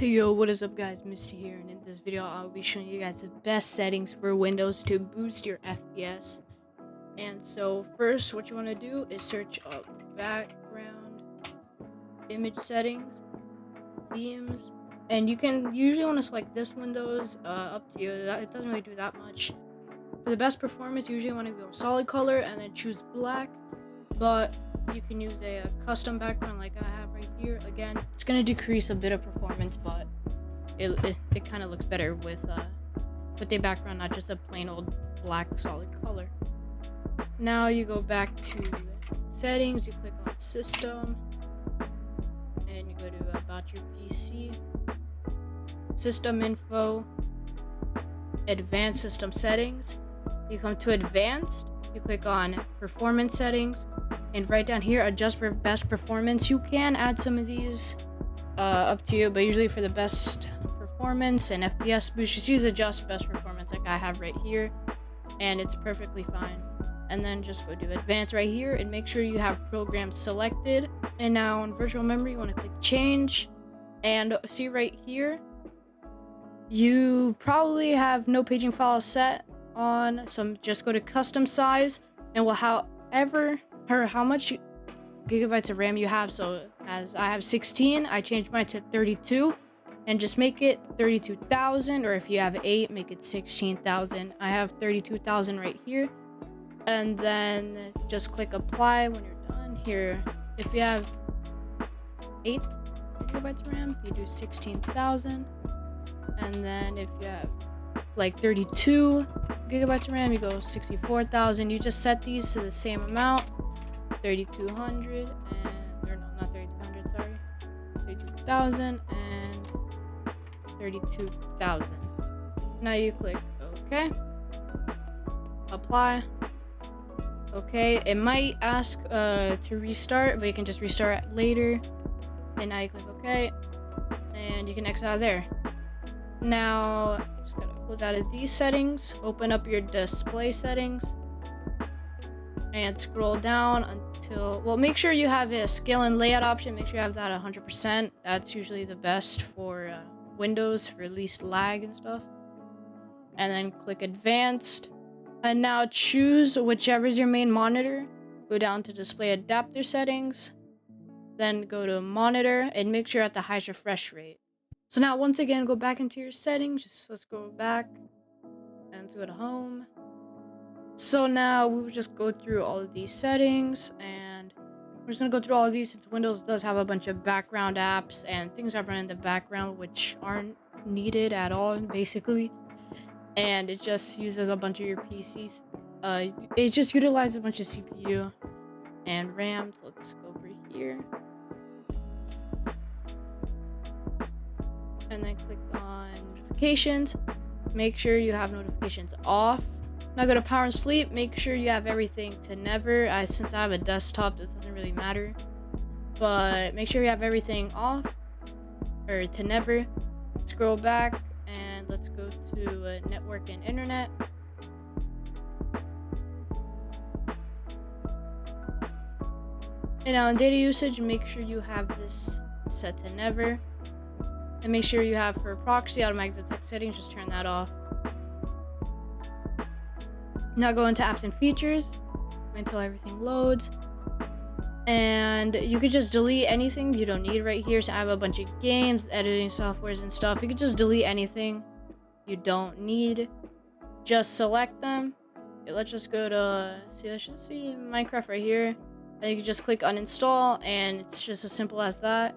Hey yo, what is up guys, Mistyy here, and in this video I'll be showing you guys the best settings for Windows to boost your FPS. And so first what you want to do is search up background, image settings, themes, and you can usually want to select this Windows, up to you. It doesn't really do that much. For the best performance you usually want to go solid color and then choose black, but you can use a custom background like I have right here. Again, it's going to decrease a bit of performance, but it kind of looks better with a background, not just a plain old black solid color. Now you go back to settings, you click on system, and you go to about your PC, system info, advanced system settings. You come to advanced, you click on performance settings, and right down here adjust for best performance. You can add some of these, up to you, but usually for the best performance and FPS boost, just use adjust best performance like I have right here, and it's perfectly fine. And then just go to advanced right here and make sure you have programs selected. And now on virtual memory you want to click change, and see right here you probably have no paging file set on, so just go to custom size, and how much gigabytes of RAM you have. So as I have 16, I changed mine to 32, and just make it 32,000, or if you have 8, make it 16,000. I have 32,000 right here, and then just click apply when you're done. Here, if you have 8 gigabytes of RAM, you do 16,000, and then if you have like 32 gigabytes of RAM, you go 64,000. You just set these to the same amount, 3,200, or no, not 3,200, sorry, 32,000 and 32,000. Now you click OK, apply. Okay, it might ask to restart, but you can just restart later. And now you click OK, and you can exit out of there. Now just gotta close out of these settings, open up your display settings, and scroll down until, well, make sure you have a scale and layout option. Make sure you have that 100%. That's usually the best for Windows, for least lag and stuff. And then click advanced, and now choose whichever is your main monitor. Go down to display adapter settings, then go to monitor, and make sure you're at the highest refresh rate. So now once again, go back into your settings. Let's go back and let's go to home. So now we will just go through all of these settings, and we're just gonna go through all of these since Windows does have a bunch of background apps and things that run in the background which aren't needed at all, basically. And it just uses a bunch of your PCs. It just utilizes a bunch of CPU and RAM. So let's go over here. And then click on notifications. Make sure you have notifications off. Now go to power and sleep. Make sure you have everything to never. Since I have a desktop, this doesn't really matter. But make sure you have everything off, or to never. Scroll back and let's go to network and internet. And now on data usage, make sure you have this set to never. And make sure you have for proxy automatic detect settings, just turn that off. Now go into apps and features, wait until everything loads. And you could just delete anything you don't need right here. So I have a bunch of games, editing softwares and stuff. You could just delete anything you don't need. Just select them. Okay, let's just go to, let's just see Minecraft right here. And you can just click uninstall, and it's just as simple as that.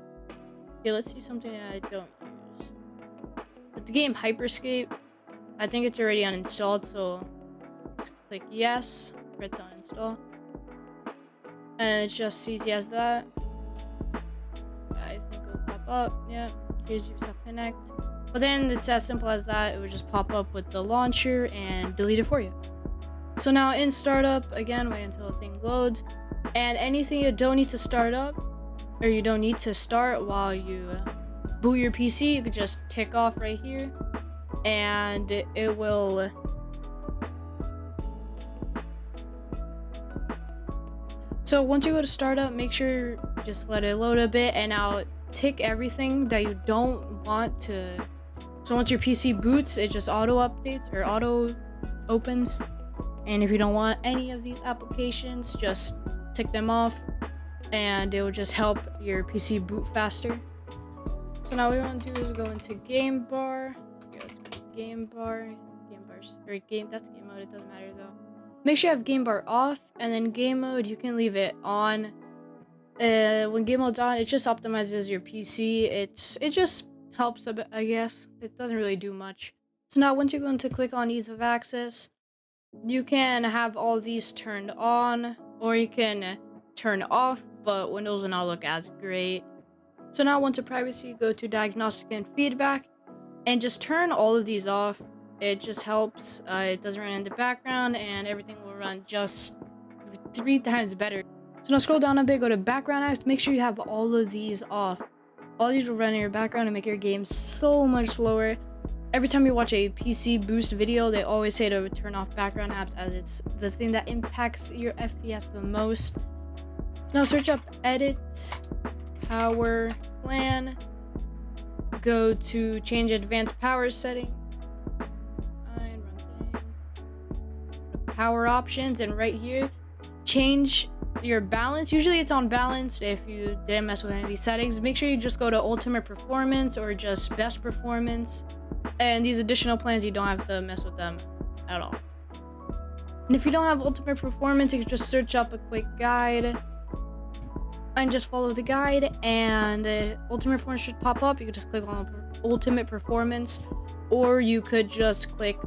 Okay, let's see something I don't use. But the game Hyperscape, I think it's already uninstalled, so let's click yes, press to uninstall. And it's just easy as that. I think it'll pop up. Yeah, here's your self-connect. But then it's as simple as that. It would just pop up with the launcher and delete it for you. So now in startup, again, wait until the thing loads. And anything you don't need to start up, or you don't need to start while you boot your PC, you could just tick off right here, and it will So once you go to startup, make sure you just let it load a bit, and now tick everything that you don't want to. So once your PC boots, it just auto updates or auto opens. And if you don't want any of these applications, just tick them off and it will just help your PC boot faster. So now what we want to do is go into game bar. Okay, let's go to game bar. That's game mode, it doesn't matter though. Make sure you have game bar off, and then game mode, you can leave it on. When game mode's on, it just optimizes your PC. It just helps a bit, I guess. It doesn't really do much. So now once you're going to click on ease of access, you can have all these turned on, or you can turn off, but Windows will not look as great. So now onto privacy, go to diagnostic and feedback, and just turn all of these off. It just helps. It doesn't run in the background, and everything will run just 3 times better. So now scroll down a bit, go to background apps, make sure you have all of these off. All these will run in your background and make your game so much slower. Every time you watch a PC boost video, they always say to turn off background apps, as it's the thing that impacts your FPS the most. So now search up edit power plan, go to change advanced power setting, and run power options, and right here change your balance. Usually it's on balanced. If you didn't mess with any of these settings, make sure you just go to ultimate performance or just best performance, and these additional plans, you don't have to mess with them at all. And if you don't have ultimate performance, you can just search up a quick guide and just follow the guide, and ultimate performance should pop up. You can just click on ultimate performance, or you could just click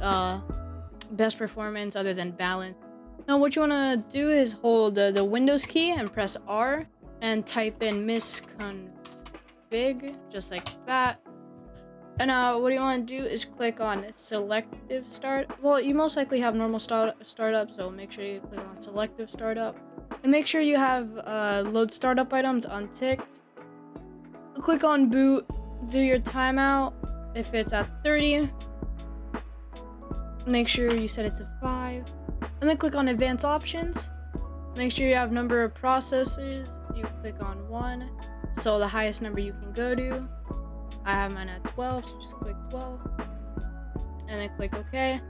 best performance other than balance. Now what you want to do is hold the Windows key and press R and type in misconfig, just like that. And what you want to do is click on selective start. Well, you most likely have normal startup, so make sure you click on selective startup. And make sure you have load startup items unticked. Click on boot, do your timeout. If it's at 30, make sure you set it to 5. And then click on advanced options. Make sure you have number of processors. You click on 1, so the highest number you can go to. I have mine at 12, so just click 12. And then click OK.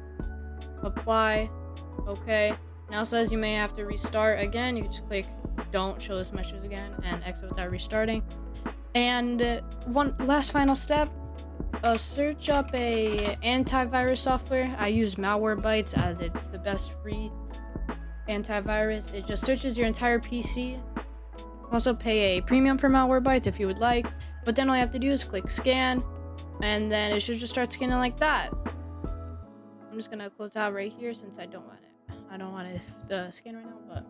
Apply. OK. Now it says you may have to restart again. You can just click don't show this message again and exit without restarting. And one last final step, search up a antivirus software. I use Malwarebytes as it's the best free antivirus. It just searches your entire PC. Also pay a premium for Malwarebytes if you would like, but then all you have to do is click scan, and then it should just start scanning like that. I'm just gonna close out right here since I don't want it to scan right now. But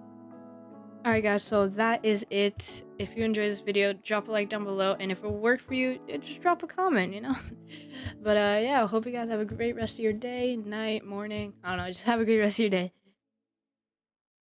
alright guys, so that is it. If you enjoyed this video, drop a like down below, and if it worked for you, just drop a comment, you know. But yeah, I hope you guys have a great rest of your day, night, morning, I don't know, just have a great rest of your day.